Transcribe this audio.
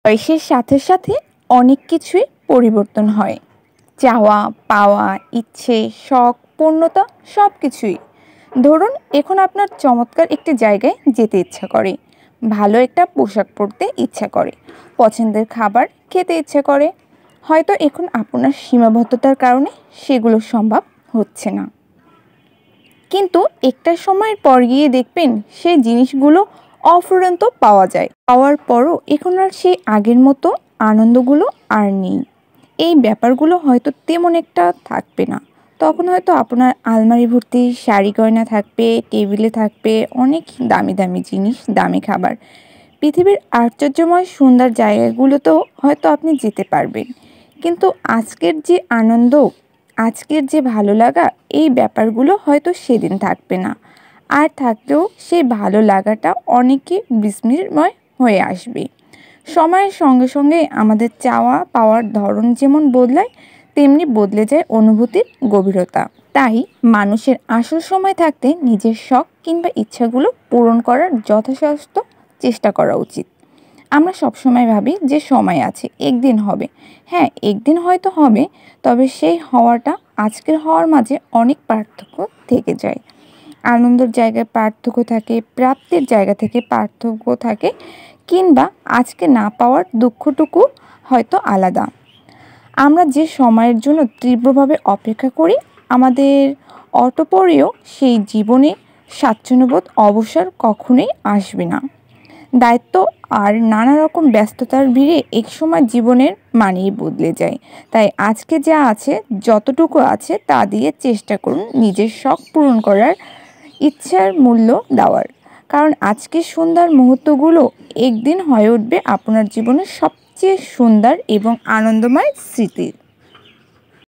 বয়সের সাথে সাথে অনেক কিছুই পরিবর্তন হয়। চাওয়া পাওয়া, ইচ্ছে, শখ, পূর্ণতা সব কিছুই। ধরুন এখন আপনার চমৎকার একটি জায়গায় যেতে ইচ্ছা করে, ভালো একটা পোশাক পরতে ইচ্ছা করে, পছন্দের খাবার খেতে ইচ্ছে করে। হয়তো এখন আপনার সীমাবদ্ধতার কারণে সেগুলো সম্ভব হচ্ছে না, কিন্তু একটা সময়ের পর গিয়ে দেখবেন সেই জিনিসগুলো অফুরন্ত পাওয়া যায়। পাওয়ার পরও এখন আর সেই আগের মতো আনন্দগুলো আর নেই। এই ব্যাপারগুলো হয়তো তেমন একটা থাকবে না। তখন হয়তো আপনার আলমারি ভর্তি শাড়ি গয়না থাকবে, টেবিলে থাকবে অনেক দামি দামি জিনিস, দামি খাবার। পৃথিবীর আশ্চর্যময় সুন্দর জায়গাগুলোতেও হয়তো আপনি যেতে পারবেন, কিন্তু আজকের যে আনন্দ, আজকের যে ভালো লাগা, এই ব্যাপারগুলো হয়তো সেদিন থাকবে না। আর থাকলেও সেই ভালো লাগাটা অনেকই বিস্মৃতিময় হয়ে আসবে। সময়ের সঙ্গে সঙ্গে আমাদের চাওয়া পাওয়ার ধরন যেমন বদলায়, তেমনি বদলে যায় অনুভূতির গভীরতা। তাই মানুষের আসল সময় থাকতে নিজের শখ কিংবা ইচ্ছাগুলো পূরণ করার যথাসাধ্য চেষ্টা করা উচিত। আমরা সবসময় ভাবি যে সময় আছে, একদিন হবে। হ্যাঁ, একদিন হয়তো হবে, তবে সেই হওয়াটা আজকের হওয়ার মাঝে অনেক পার্থক্য থেকে যায়। আনন্দের জায়গায় পার্থক্য থাকে, প্রাপ্তির জায়গা থেকে পার্থক্য থাকে, কিংবা আজকে না পাওয়ার দুঃখটুকু হয়তো আলাদা। আমরা যে সময়ের জন্য তীব্রভাবে অপেক্ষা করি, আমাদের অতঃপরেও সেই জীবনে স্বাচ্ছন্দ্যবোধ অবসর কখনোই আসবে না। দায়িত্ব আর নানা রকম ব্যস্ততার ভিড়ে একসময় জীবনের মানেই বদলে যায়। তাই আজকে যা আছে, যতটুকু আছে তা দিয়ে চেষ্টা করুন নিজের শখ পূরণ করার, ইচ্ছার মূল্য দেওয়ার। কারণ আজকের সুন্দর মুহূর্তগুলো একদিন হয়ে উঠবে আপনার জীবনের সবচেয়ে সুন্দর এবং আনন্দময় স্মৃতি।